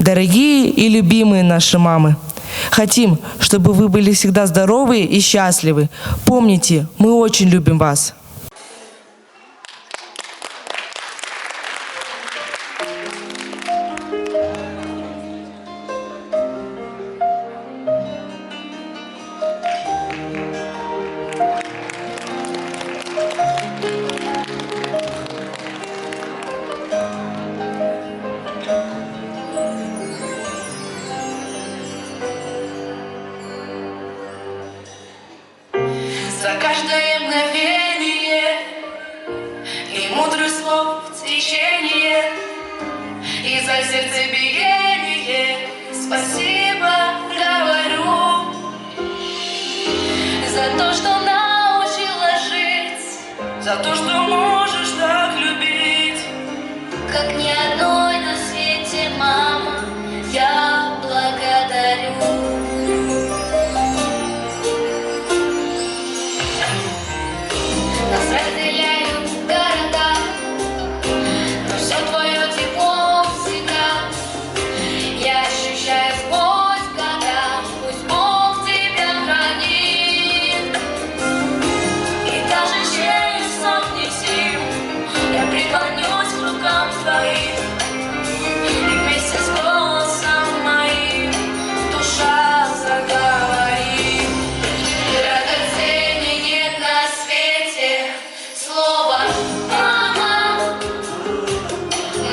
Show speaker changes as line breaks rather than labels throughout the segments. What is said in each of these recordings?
Дорогие и любимые наши мамы, хотим, чтобы вы были всегда здоровы и счастливы. Помните, мы очень любим вас.
За каждое мгновение и мудрых слов течение, и за сердцебиение спасибо говорю. За то, что научила жить, за то, что можешь так любить, как ни одной на свете, мама, я благодарю. Нас разделяют города, но все твое тепло всегда. Я ощущаю сквозь года, пусть Бог тебя хранит. И даже через сотни сил я преклонюсь к рукам твоим, и вместе с голосом моим душа заговорит. Драгоценней нет на свете слово «мама».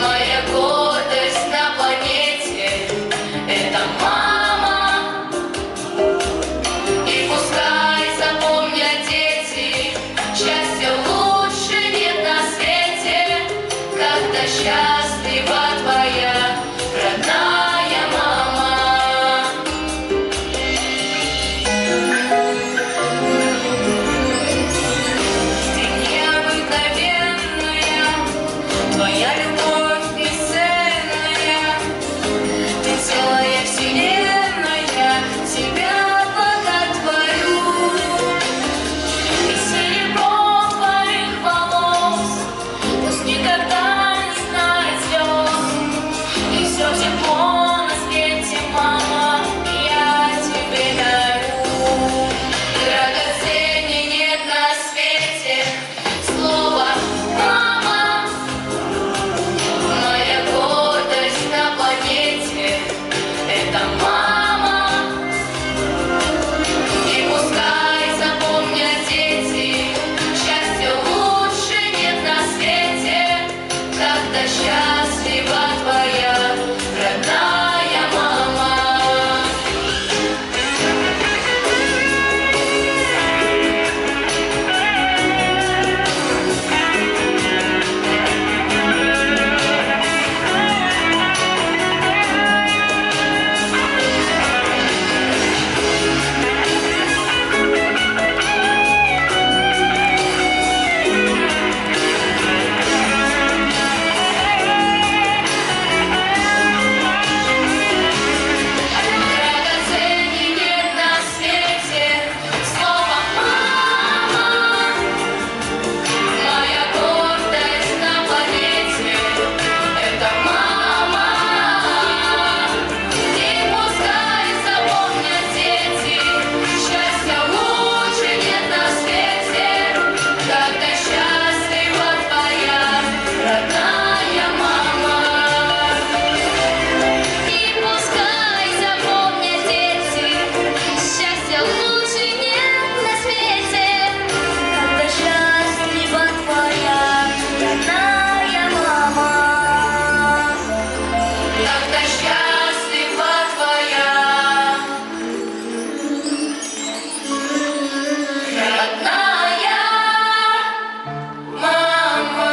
Моя гордость на планете — это мама. И пускай запомнят дети, счастья лучше нет на свете, когда счастлива твоя родная мама. Ты необыкновенная, твоя любовь бесценная, ты целая вселенная, тебя боготворю. И серебро твоих волос пусть никогда не знает слез, и все тепло на свете, мама, я тебе дарю. Драгоценней нет на свете слово «мама». Моя гордость на планете — это мама. И пускай запомнят дети, счастья лучше нет на свете, когда счастлива твоя родная мама. Драгоценней нет на свете слово «мама». Моя гордость на планете — это мама. И пускай запомнят дети, счастья лучше нет на свете, когда счастлива твоя родная мама. И пускай запомнят дети, счастья лучше нет на свете, когда счастлива твоя родная мама. Когда счастлива твоя родная мама.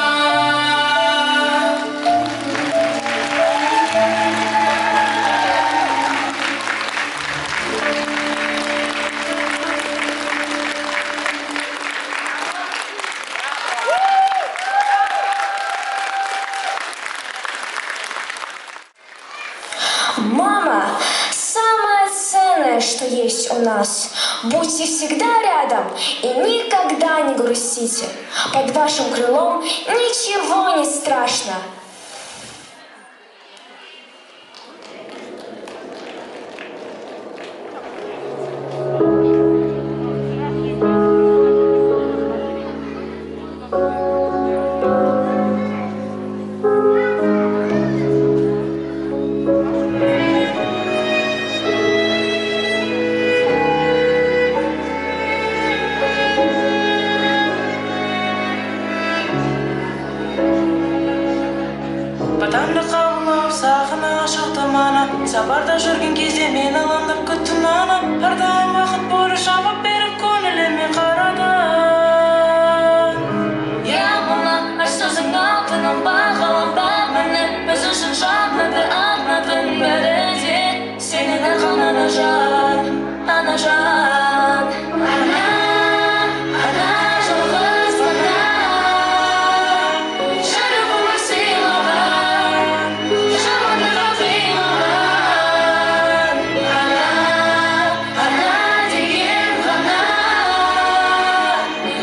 Мама – самое ценное, что есть у нас. Будьте всегда рядом и никогда не грустите. Под вашим крылом ничего не страшно.
сапарда жүрген кезде мен алаңдап күттім анам әрдайым уақыт бойы жауап беріп көңіліме қарады.
Я мама, ар сөзің алтыным бағаланба мені біз үшін жанады арнадың бәрі де сенің арқаң анажан, анажан. Ана, жалғыз бана жүрек өмір сыйлаған жамандыққа қимаған. Ана деген ғана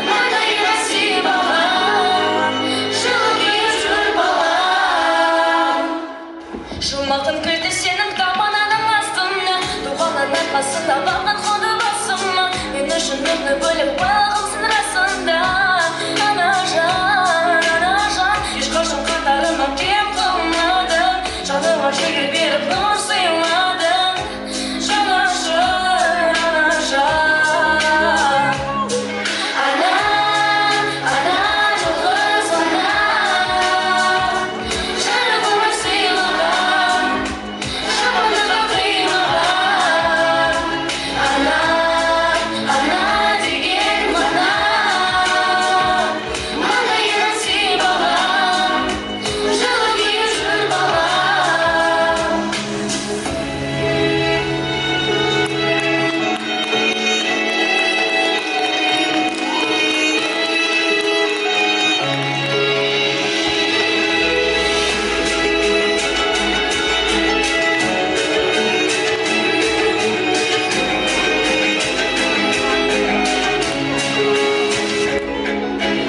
маңдайына сыйлаған жылы күйіп жүр балам. Жұмақтың кілті сенің табананың астында туғаннан арқасында бағын қолды басыма мен үшін өмір бөліп бағымсың расында. Анажан, анажан ешқашан қатарынан кем қылмадың жаныма жігер беріп нұр сыйладың жанашыр анажан. Ана, жалғыз ана жүрек өмір сыйлаған жамандыққа қимаған. Ана деген ғана маңдайынан сыйлаған жылы күйіп жүр балам.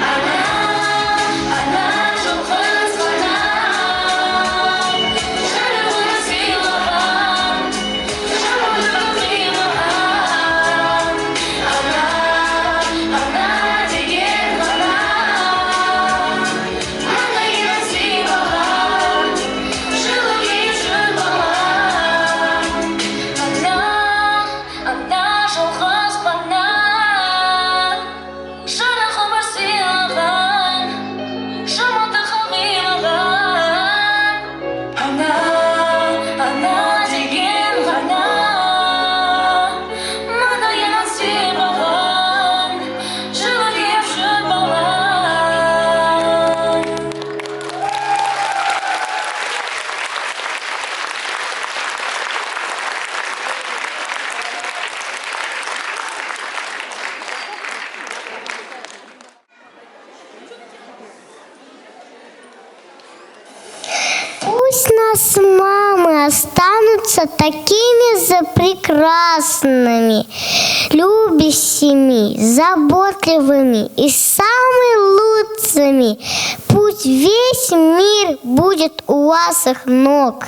Ана, жалғыз ғана жүрек өмір сыйлаған жамандыққа қимаған. Ана деген ғана маңдайынан сыйлаған жылы күйіп жүр балам. Ана, жалғыз ғана жарық өмір сыйлаған жамандыққа қимаған. Ана деген ғана маңдайынан сыйлаған жылы күйіп жүр балам.
Пусть нас мамы останутся такими же прекрасными, любящими, заботливыми и самыми лучшими. Пусть весь мир будет у ваших ног.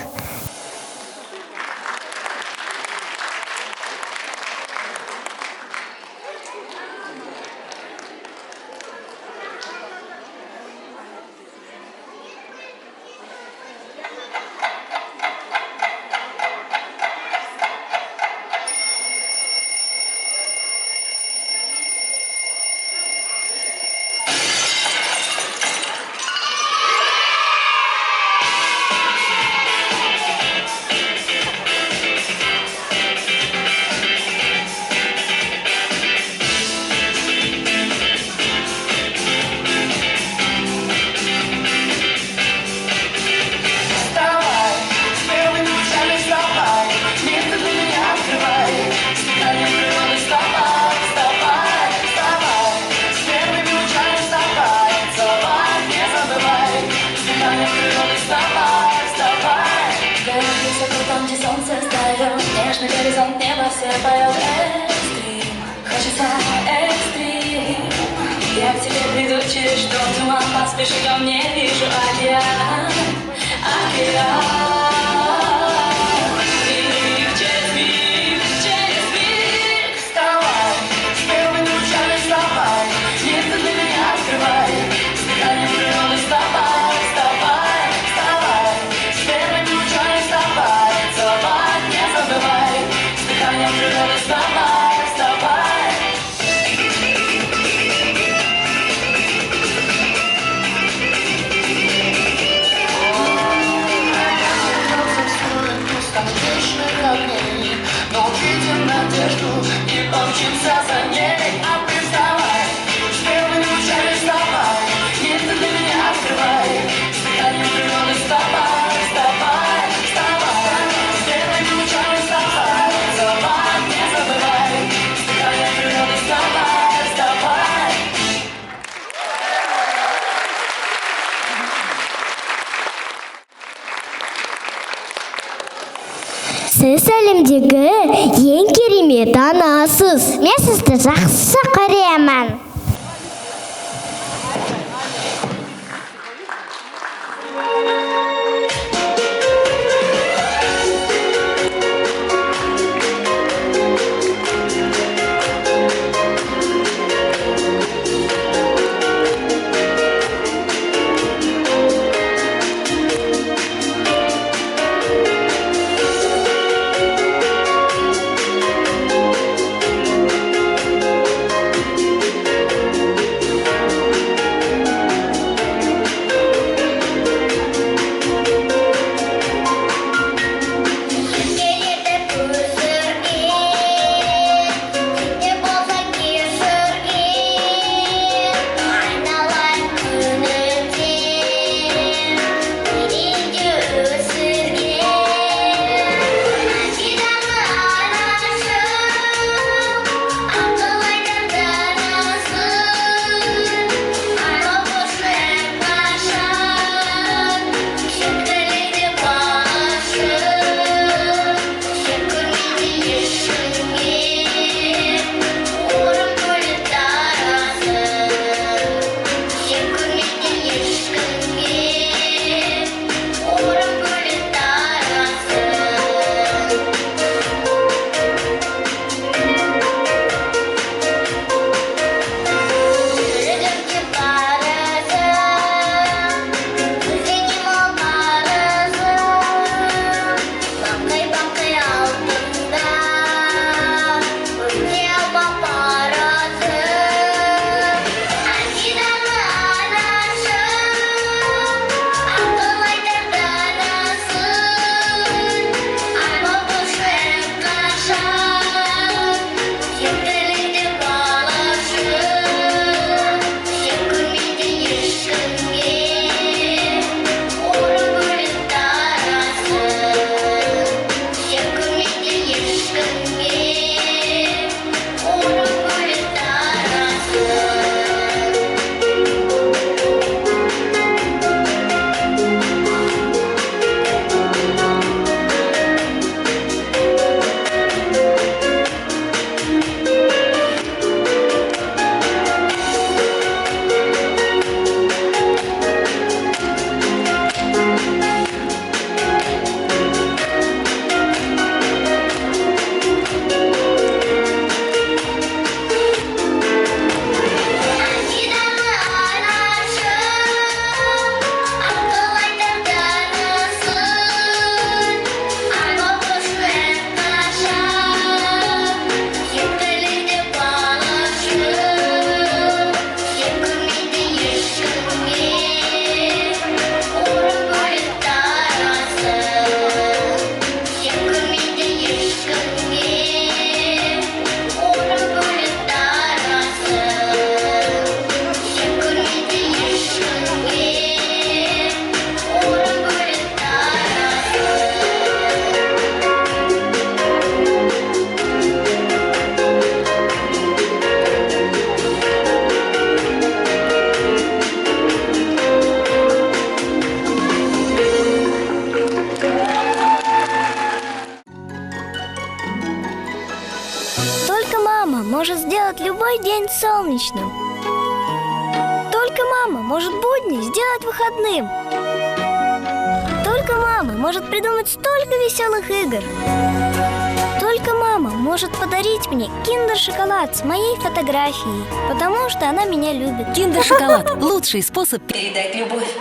Нежный горизонт неба все поет экстрим. Хочется экстрим. Я к тебе приду через что туман. Поспеши ко мне, вижу океан. Океан. И через миг, через миг.
Вставай, с первыми лучами вставай, небо для меня открывай, с дыханием природы вставай, вставай, вставай, с первыми лучами вставай, целовать не забывай, с дыханием природы вставай, вставай. надежду и помчимся за ней. А ты вставай, с первыми лучами вставай, нет, ты для меня открывай, с дыханием природы вставай, вставай, вставай, с первыми лучами вставай, вставай, не забывай, с дыханием природы вставай, вставай.
Сіз әлемдегі ең керемет анасыз. Мен сізді жақсы көремін.
может сделать любой день солнечным. Только мама может будни сделать выходным. Только мама может придумать столько веселых игр. Только мама может подарить мне киндер-шоколад с моей фотографией, потому что она меня любит.
Киндер-шоколад – лучший способ
передать любовь.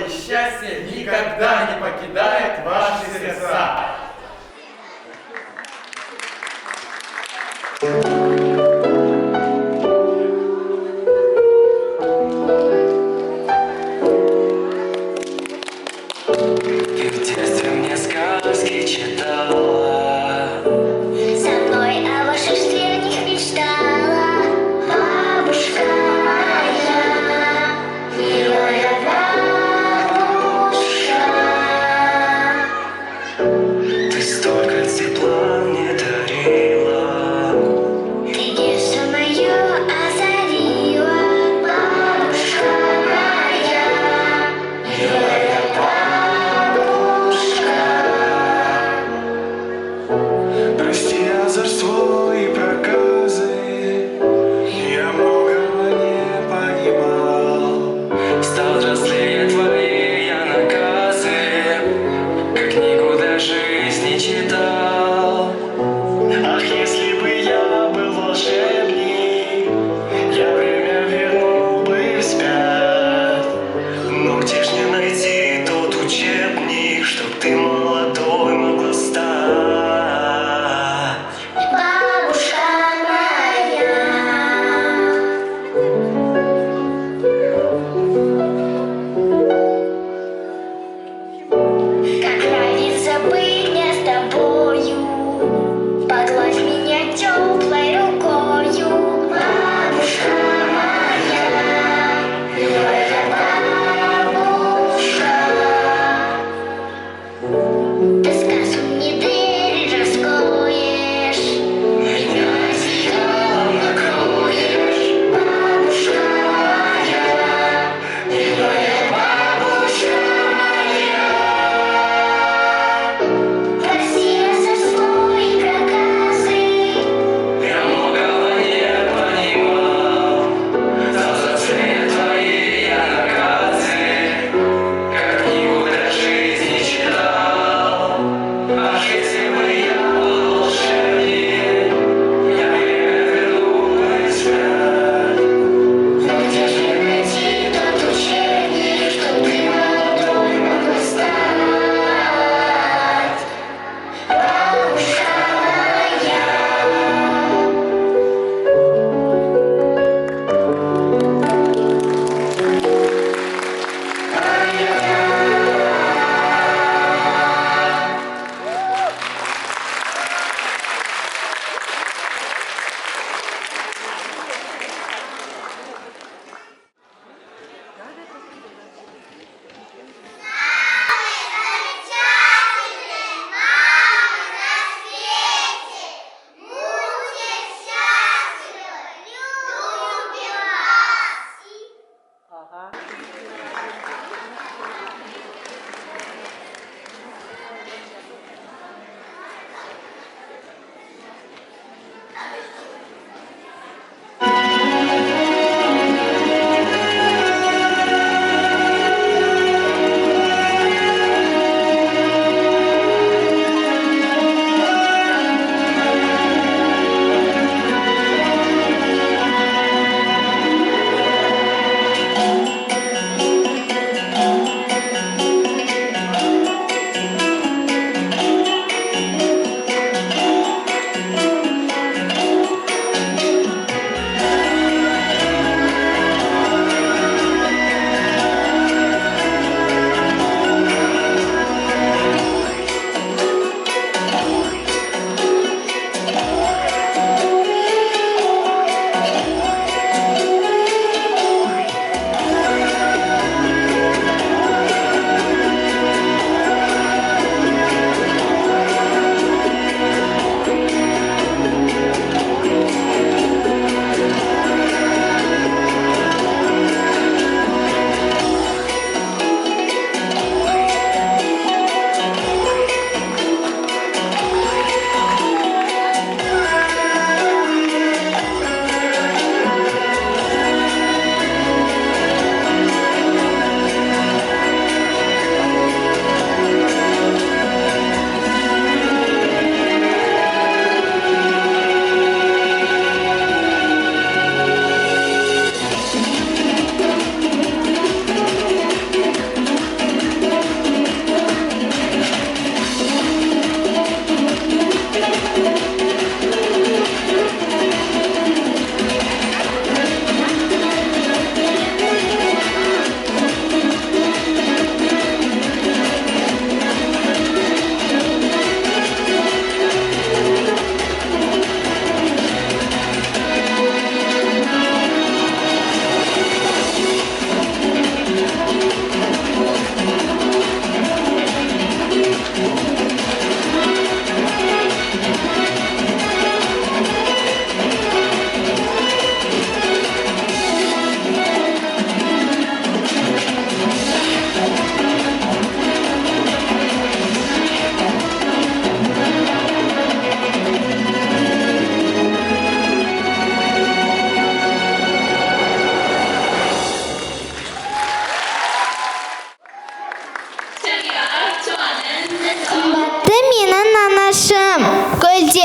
и счастье никогда не покидает ваши сердца.
Ты в детстве мне сказки читала,
Со мной о волшебстве в них мечтала. Бабушка моя, милая бабушка.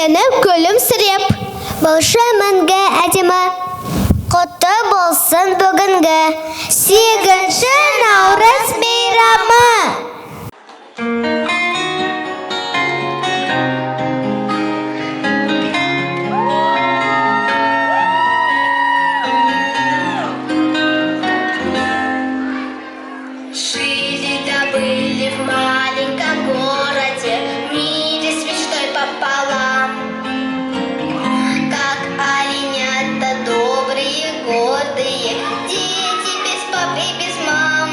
сені күлімсіреп. Болшы мәңгі әдемі, құтты болсын бүгінгі 8-ші Наурыз мейрамы.
Жили-добыли в маленьком городе, в мире с мечтой пополам. Как оленята добрые, гордые, дети без пап и без мам.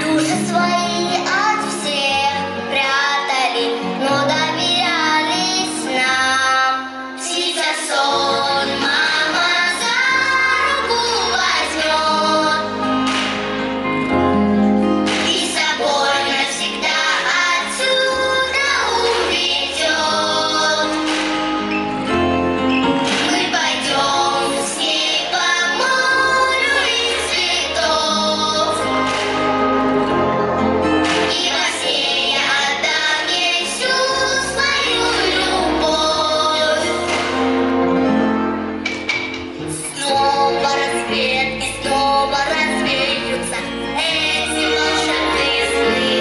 Души свои от всех прятали, но доверялись нам. Птица сон, мама за руку возьмет и с собой навсегда отсюда уведет. Мы пойдем с ней по морю из цветов, и во сне я отдам ей всю свою любовь. Снова рассвет и снова развеются эти волшебные сны.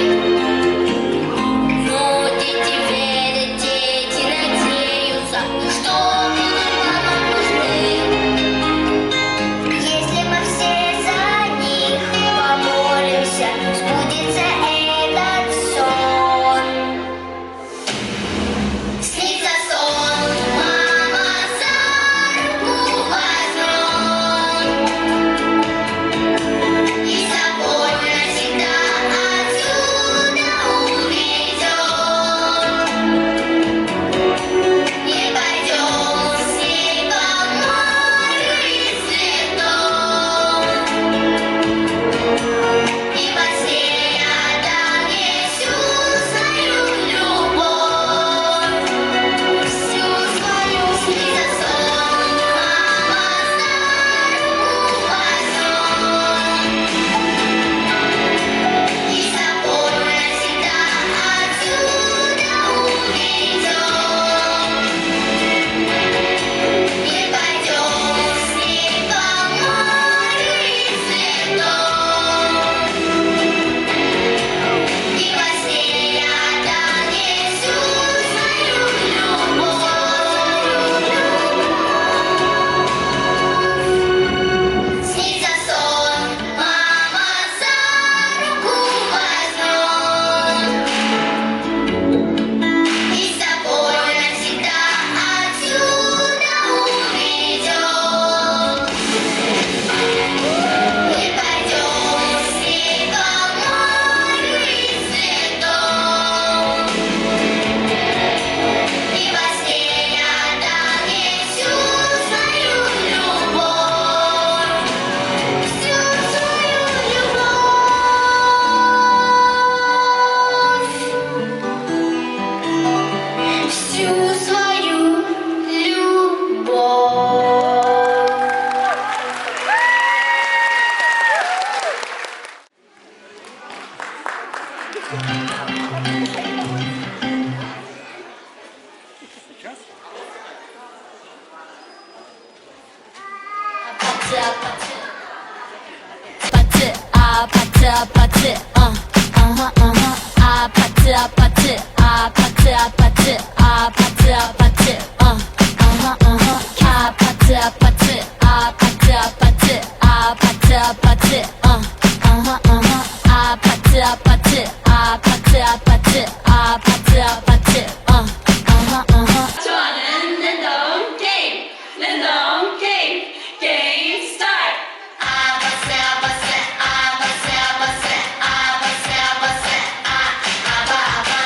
Но дети верят, дети надеются, что будут мамам нужны. Если мы все за них помолимся, сбудется этот сон. Снится сон, мама за руку возьмет и с собой навсегда отсюда уведет. И пойдем с ней по морю из цветов, и во сне я отдам ей всю свою любовь. Всю свою снится сон, мама за руку возьмет и с собой навсегда отсюда уведет. И пойдем с ней по морю из цветов, и во сне я отдам ей всю свою любовь. Снится сон, мама за руку возьмет и с собой навсегда отсюда уведет. Мы пойдем с ней по морю из цветов, и во сне я отдам ей всю свою любовь. Всю свою любовь. Всю свою любовь. Abba,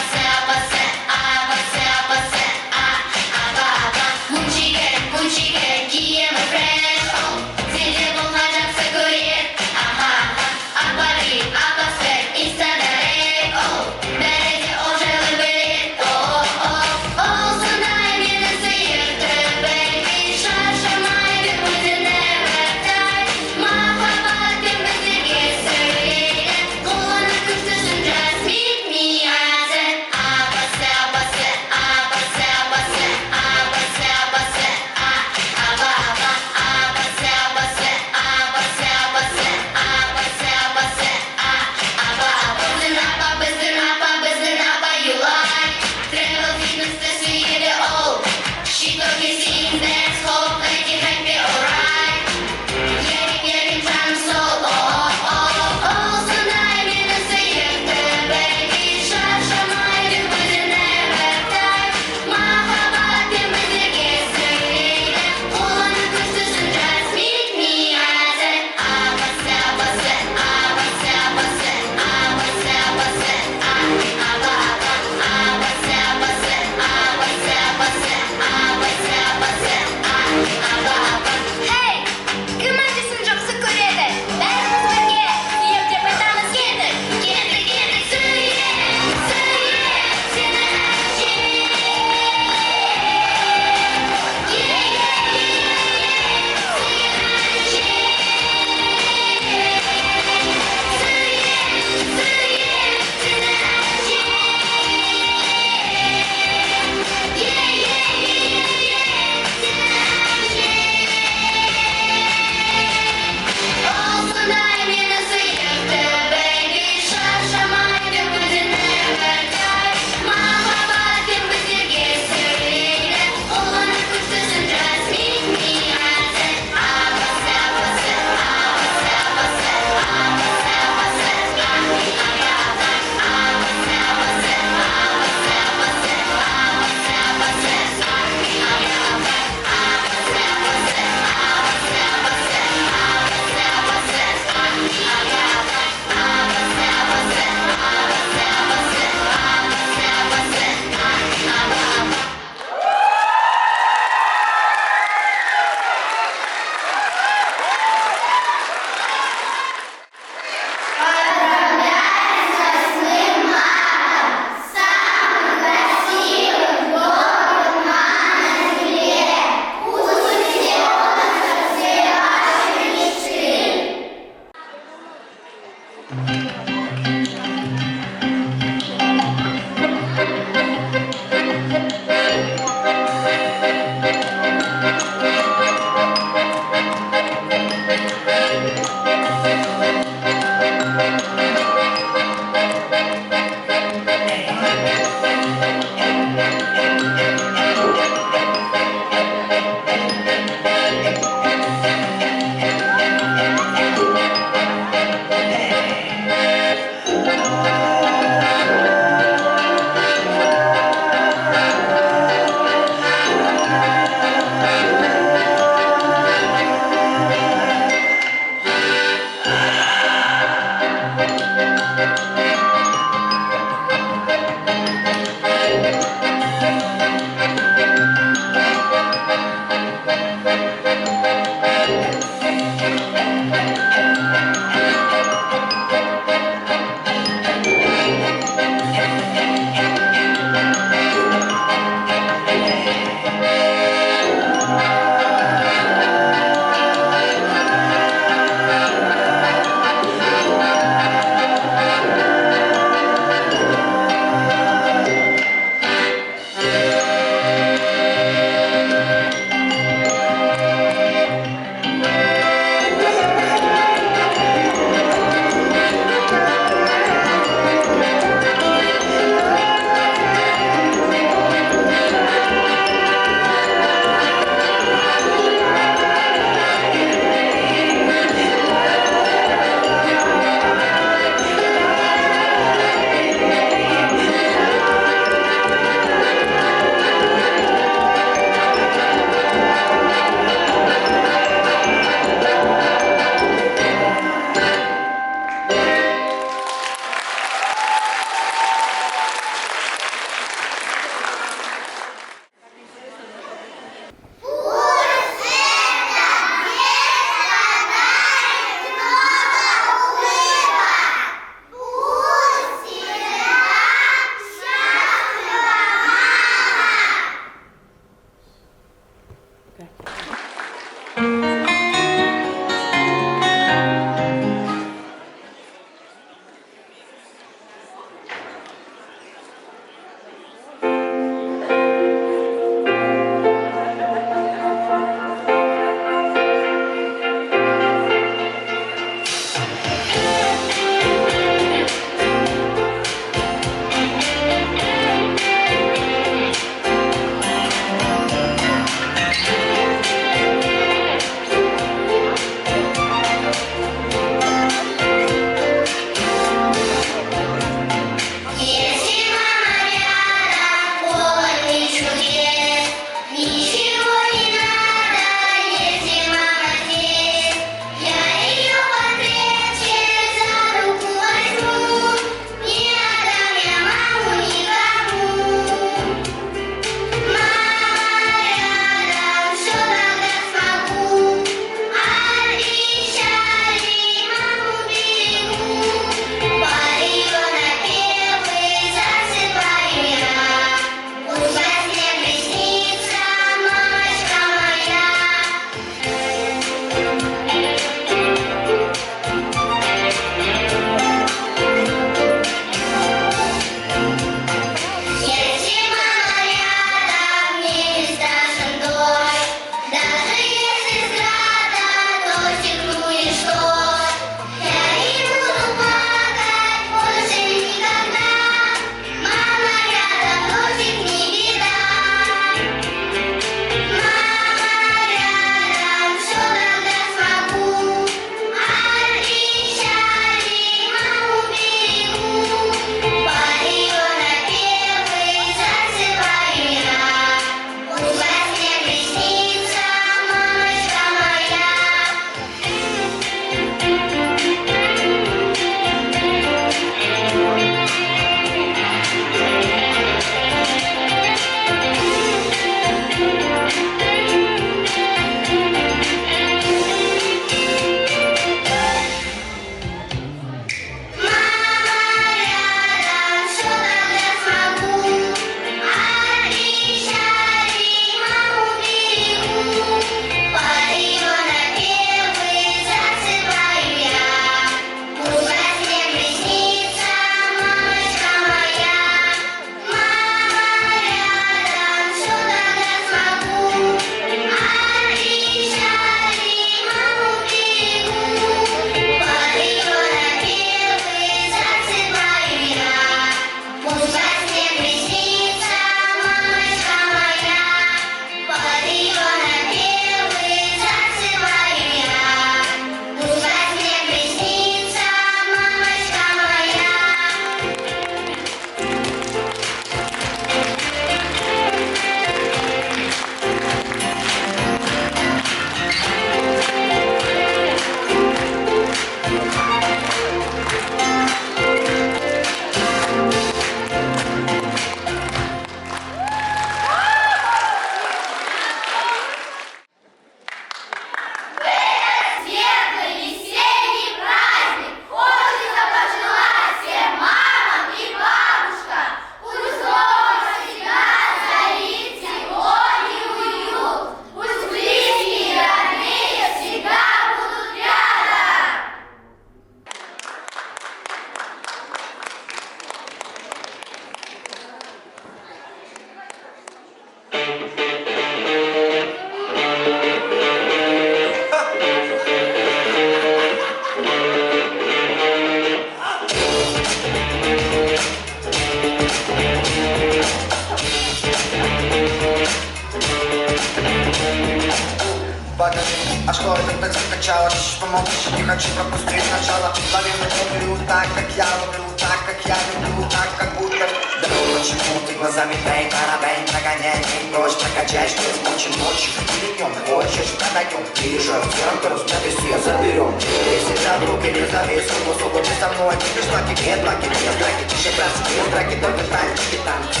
начала. Чуть помолчишь, не хочу пропустить начало. Лови люблю так, как я люблю, так, как я люблю, так, как будто. Да почему ты глазами бей, карабей, нагоняй, не прочь, прокачай, что измучен ночью или днем. Хочешь, подойдем ближе, в центр, взгляды все заберем. Если за друг или завис, сугу, ты со мной, видишь, знаки, нет, знаки, нет, знаки, тише, братцы, нет, знаки, только танчики, танки.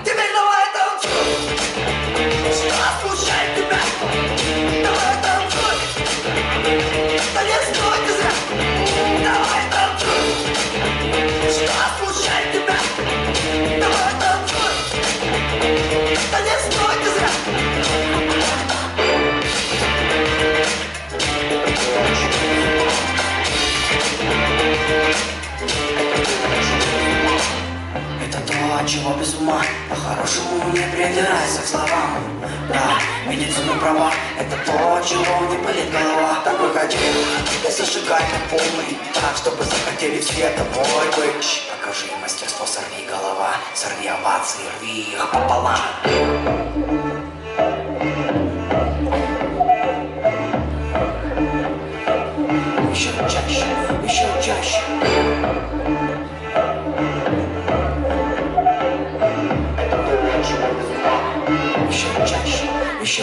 Теперь давай танцуй, что случает тебя? Давай танцуй, да не стой ты зря. Давай танцуй, что случает тебя? Давай танцуй, да не стой ты зря. Это то, от чего без ума. По-хорошему не придирайся к словам. Да, медицина права. Это то, от чего не болит голова. Такой хотел, да зажигай на полный. Так, чтобы захотели все тобой быть. Покажи мастерство, сорви голова. Сорви овации, рви их пополам. Еще чаще, еще чаще. Еще чаще, еще.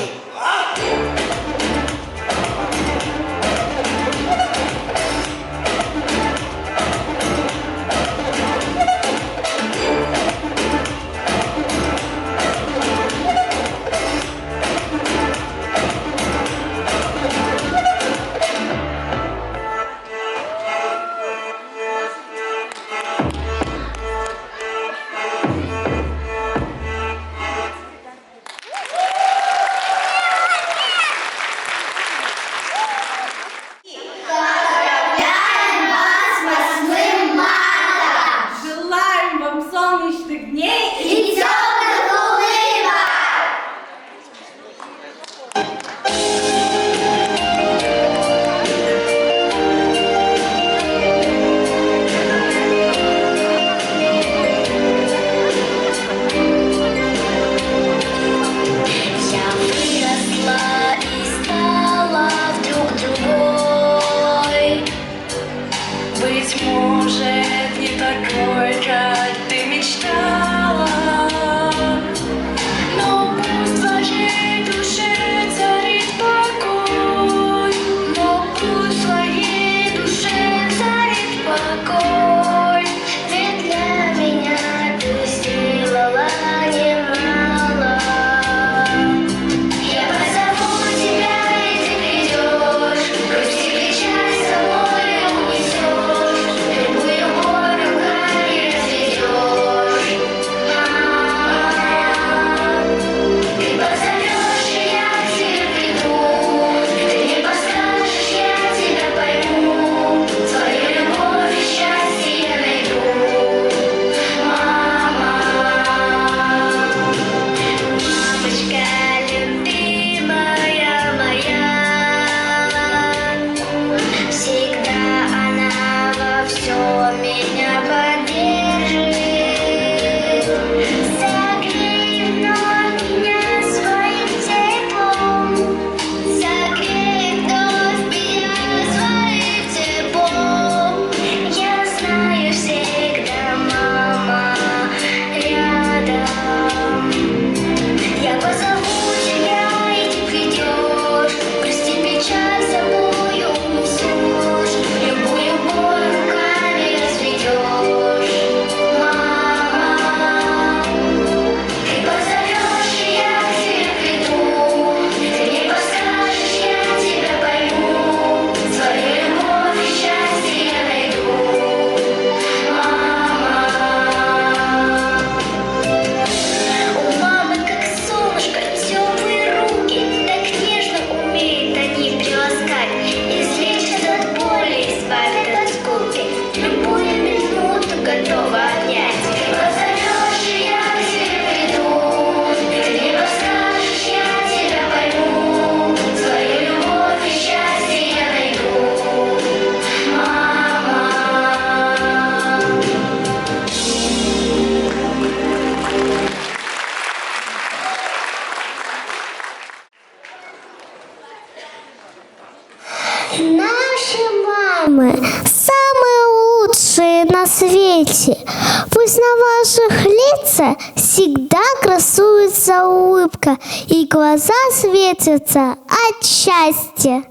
Наши мамы самые лучшие на свете. Пусть на ваших лицах всегда красуется улыбка и глаза светятся от счастья.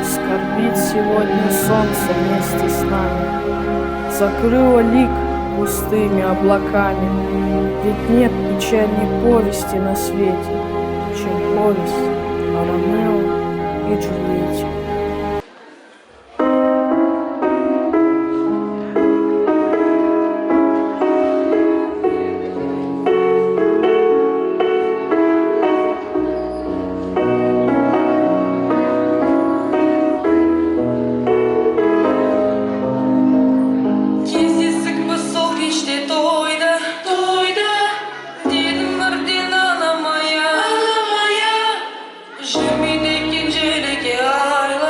Скорбит сегодня солнце вместе с нами, закрыло лик густыми облаками. Ведь нет печальней повести на свете, чем повесть о Ромео и Джульетте.
Жемидеки желеге ай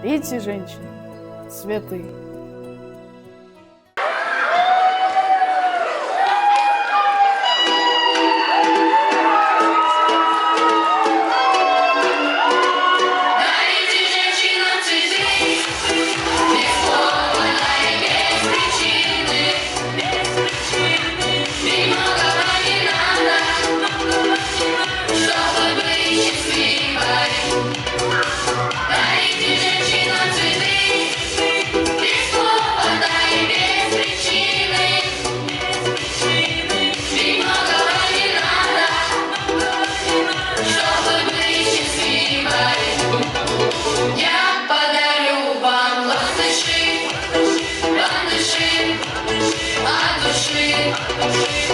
Дарите женщине цветы.
Дарите женщинам цветы, без повода и без причины. И многого не надо, чтобы быть счастливой. Дарите женщинам цветы, без повода и без причины. И многого не надо, чтобы быть счастливой. Я подарю вам ландыши, ландыши от души.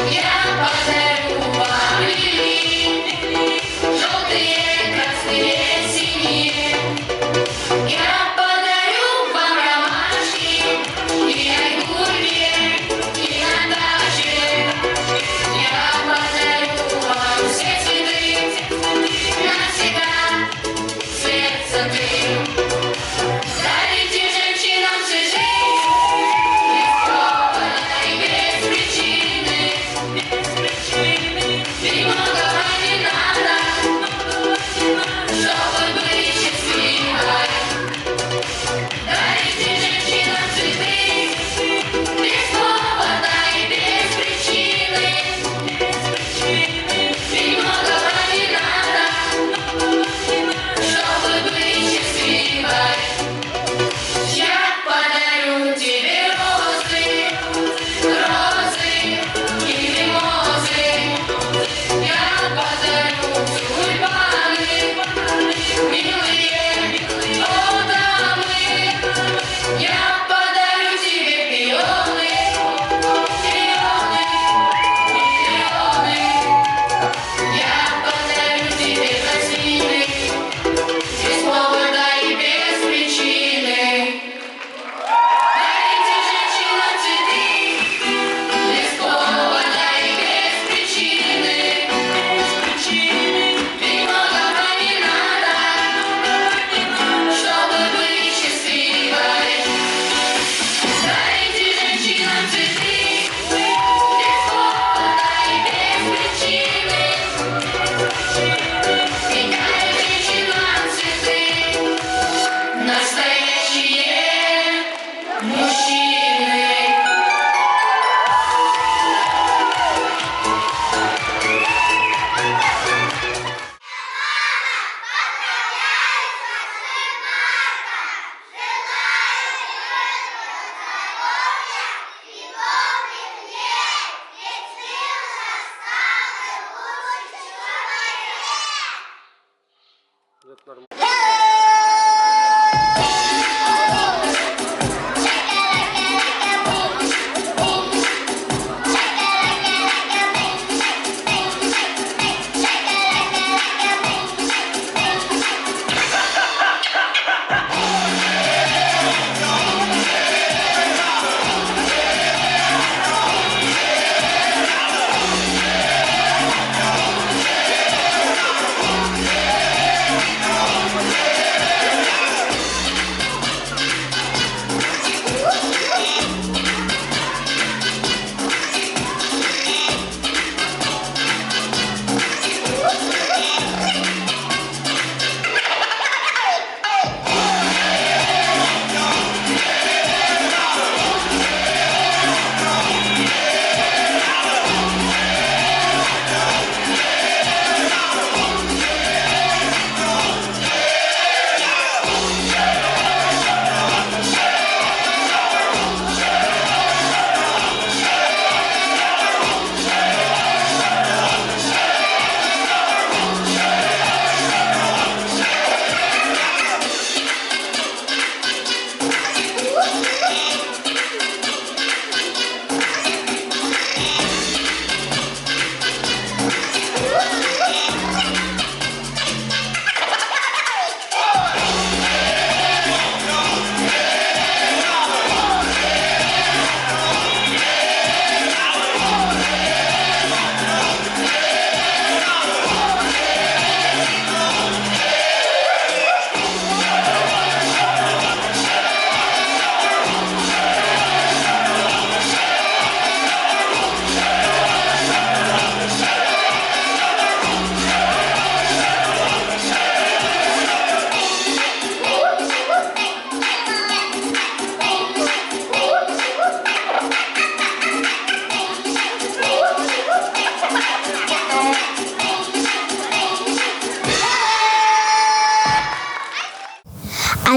Я подарю вам лилии, желтые, красные, синие. Я подарю вам ромашки и айгурье, и Наташи. Я подарю вам все цветы, навсегда сердце ты. Дарите женщинам цветы, без повода и без причины.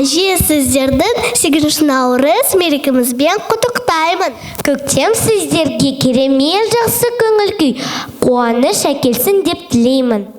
Әже сіздердің сегізінші наурыз мерекемізбен құттықтаймын. Көктем сіздерге керемет жақсы көңіл күй, қуаныш әкелсін деп тілеймін.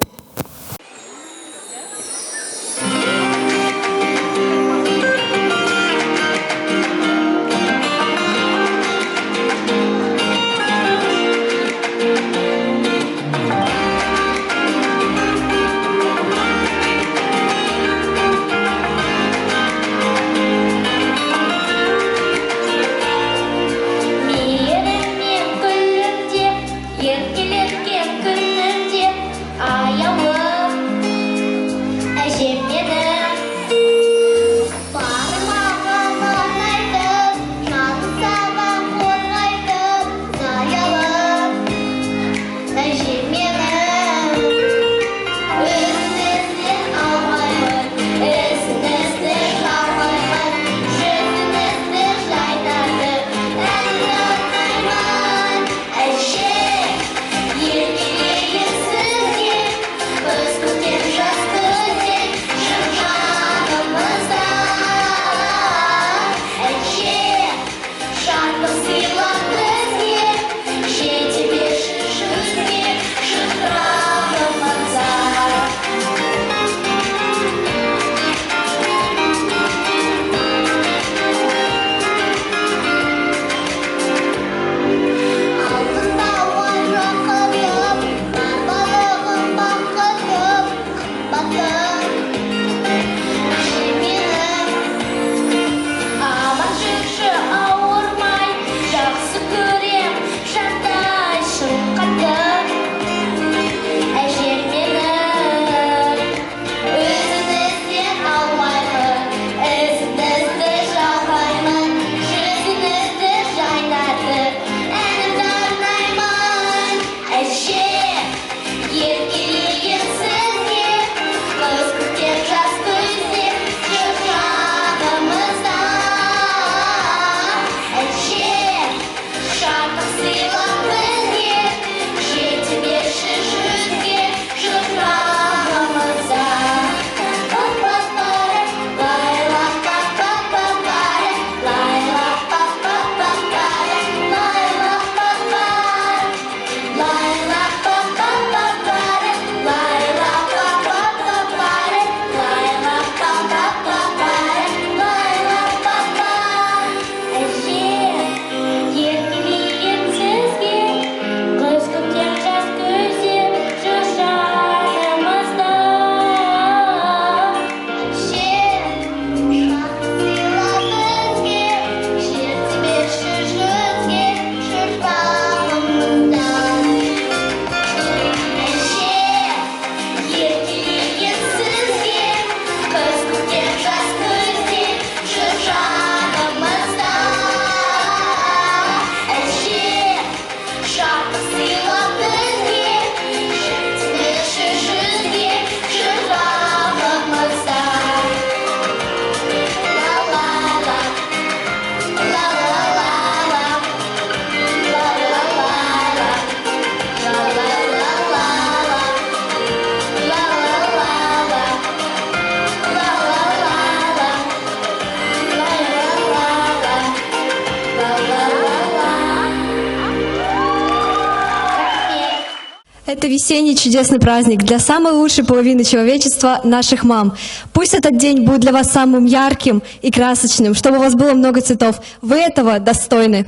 Это весенний чудесный праздник для самой лучшей половины человечества, наших мам. Пусть этот день будет для вас самым ярким и красочным, чтобы у вас было много цветов. Вы этого достойны.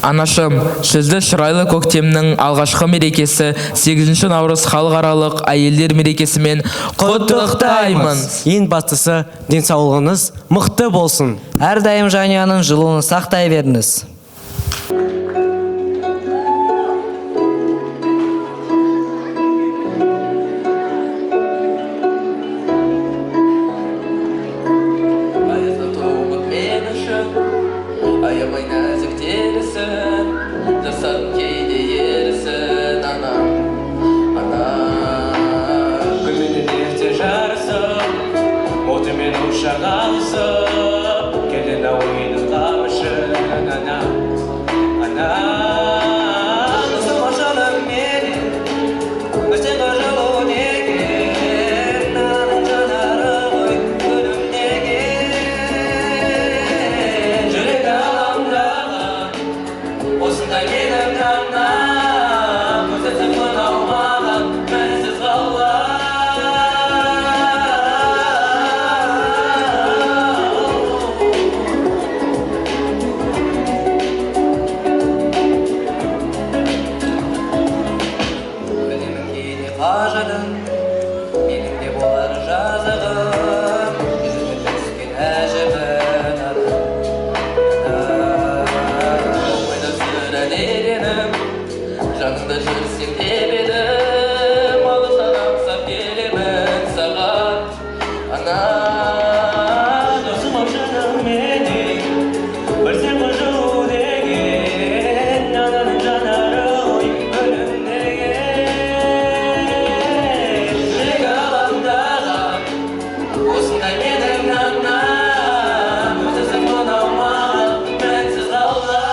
Анашым, сізді шырайлы көктемнің алғашқы мерекесі 8 наурыз халықаралық әйелдер мерекесімен құттықтаймын.
Ең бастысы, денсаулығыңыз мықты болсын.
Әрдайым жанұяның жылуын сақтай беріңіз.
Аямай нәзік терісін, жасадың кейде ерісін, ана. Күнменен ерте жарысып, отымен ұшақ алысып, келін ауының қамышын, ана. Қызым ажалым менен, өстен ажалы неге, наның жанары ғой, күнім неге. Жүрек аламдаған, осындай менің таңнан, көзетіп қыналмаған, мәнсіз қалған. Білемін кейде қажыдың, менің де болар жазығым, жүзіме түскен әжібін ойда сүрән еренім, жаныңда жүрсем деп едім, алыстан аңсап келемін саған, ана. Досым ау жаным менен, білсем ғой жылу деген, ананың жанары ғой, күнім деген. Жүрек аламдаған, осындай менің таңнан, өзісің ұнамаған, мәнсіз қалған.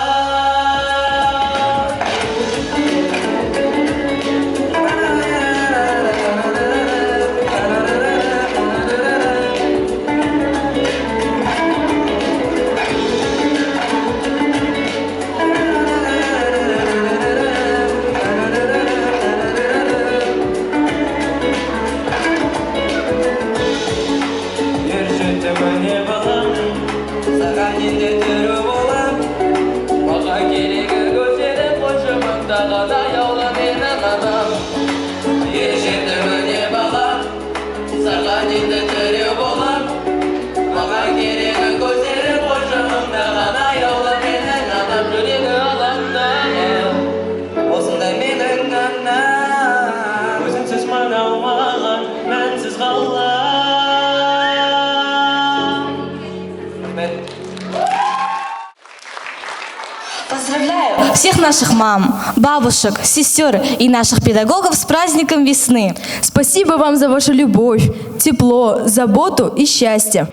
Ер жетім міне балам, саған енді түрі болам, маған керегі көтеріп қойшы мыңдаған аяулы менің анам. Ер жетім міне балам, саған енді түрі болам, маған керегі көтеріп қойшы мыңдаған аяулы менің анам. Жүрегі аламдаған, осындай менің анам, өзіңсіз мыналмаған, мәнсіз қалған.
Поздравляю всех наших мам, бабушек, сестер и наших педагогов с праздником весны.
Спасибо вам за вашу любовь, тепло, заботу и счастье.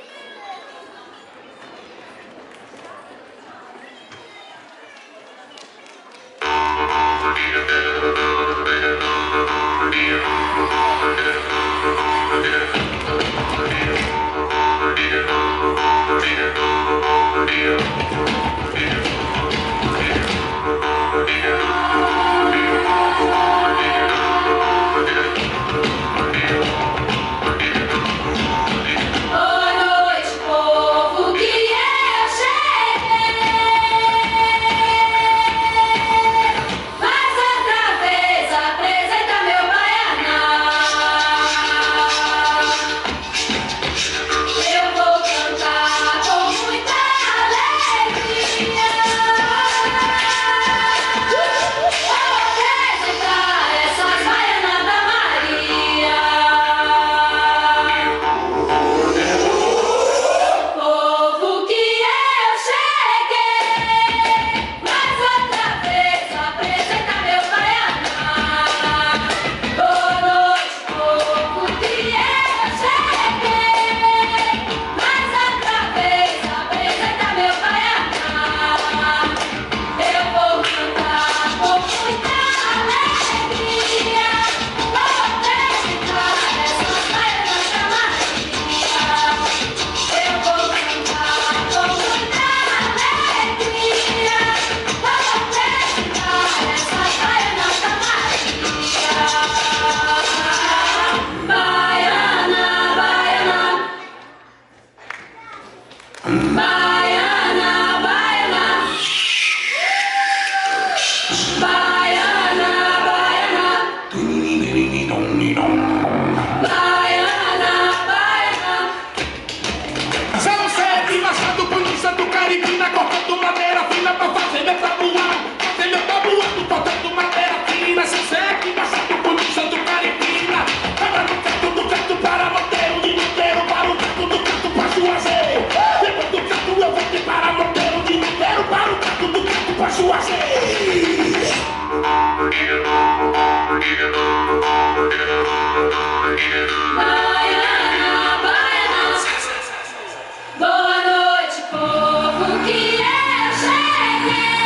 Boa noite, povo, que eu cheguei,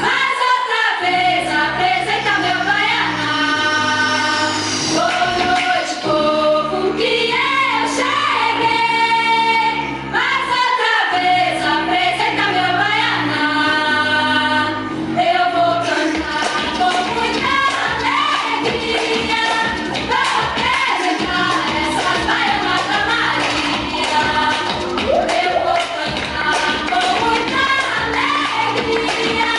mas outra vez apresenta meu baianá. Boa noite, povo, que eu cheguei, mas outra vez apresenta meu baianá. Eu vou cantar com muita alegria, vou apresentar essas baianas da Maria. Eu vou cantar com muita alegria,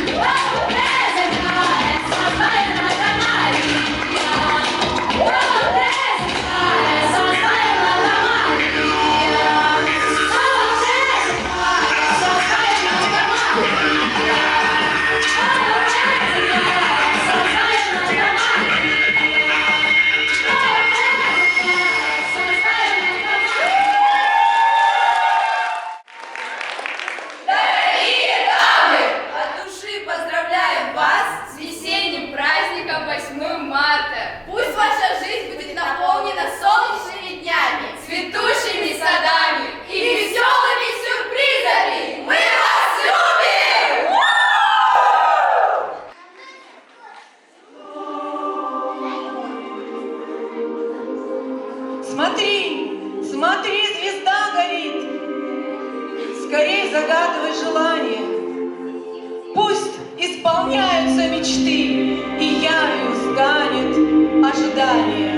vou apresentar essas baianas da Maria. Vou apresentar essas baianas da Maria. Vou apresentar essas baianas da Maria. Vou apresentar essas baianas da
Дорогие дамы, от души поздравляем вас с весенним праздником 8 марта. Пусть ваша жизнь будет наполнена солнечными днями, цветущими садами и веселыми сюрпризами. Мы вас любим!
Смотри, смотри, звезда горит. Скорей загадывай желание. Пусть исполняются мечты, и ярью станет ожидание.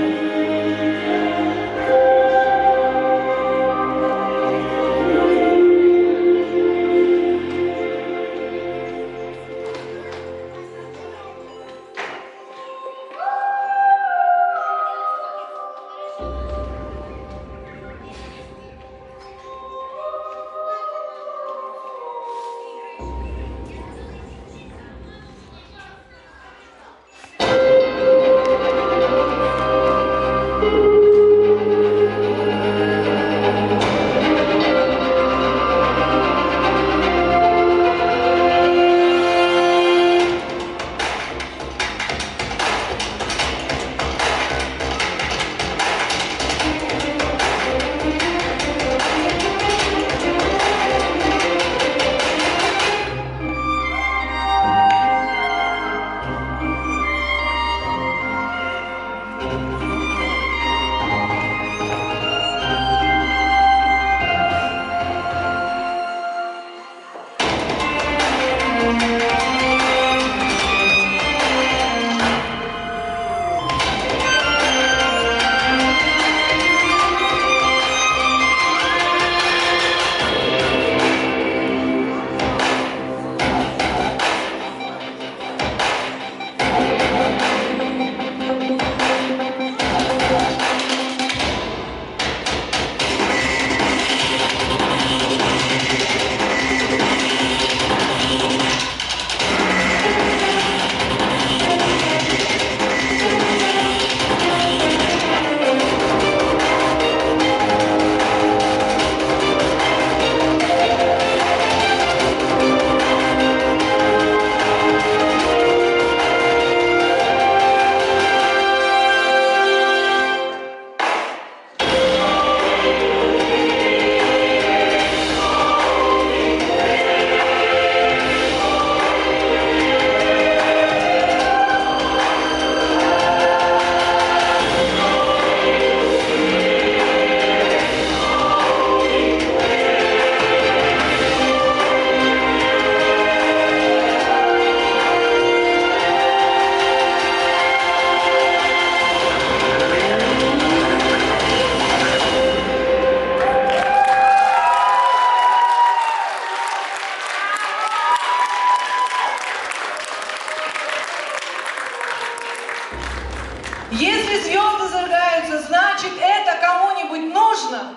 Если звезды зажигаются, значит, это кому-нибудь нужно.